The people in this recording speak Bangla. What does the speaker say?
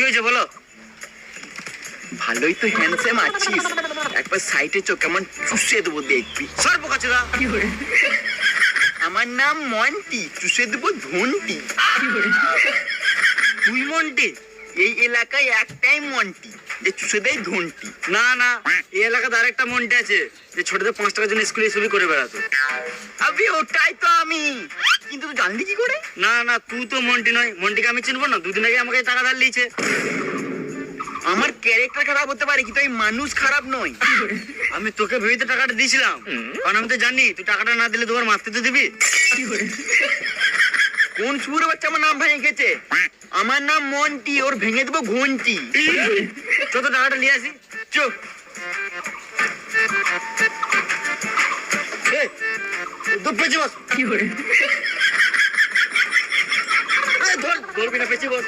কি হয়েছে বলো? ভালোই তো হ্যান্ডসাম আছিস, একবার সাইডে চোখ কেমন চুষে দেবো দেখবি। সর্ব কাছেরা। আমার নাম মন্টি, চুষে দেবো ধন্টি। তুই মন্টি? এই এলাকায় একটাই মন্টি যে চুষে দেয় ধন্টি। না না, এই এলাকাতে আরেকটা মন্টি আছে যে ছোটদের 5 টাকার জন্য স্কুলে ছবি করে বেড়াতো। আবে ওটাই তো আমি, কিন্তু তুই জানলি কি করে? না না, তুই তো মন্টি নয়। মন্টিকে আমি চিনবো না? দুদিন আগে আমাকে টাকা ধার লিয়েছে। আমার ক্যারেক্টার খারাপ হতে পারে কিন্তু এই মানুষ খারাপ নয়। আমি তোকে ভেবেতে টাকাটা দিয়েছিলাম, কারণ আমি তো জানি তুই টাকাটা না দিলে তোমার মারতে তো দিবি। কোন সুর বাচ্চা আমার নাম ভেঙে গেছে? আমার নাম মন্টি, ওর ভেঙে দেবো ঘন্টি। চল তো টাকাটা নিয়ে আসি। চুপ। দুধ পেয়েছি বস। ধরবি না, পেয়েছি বস।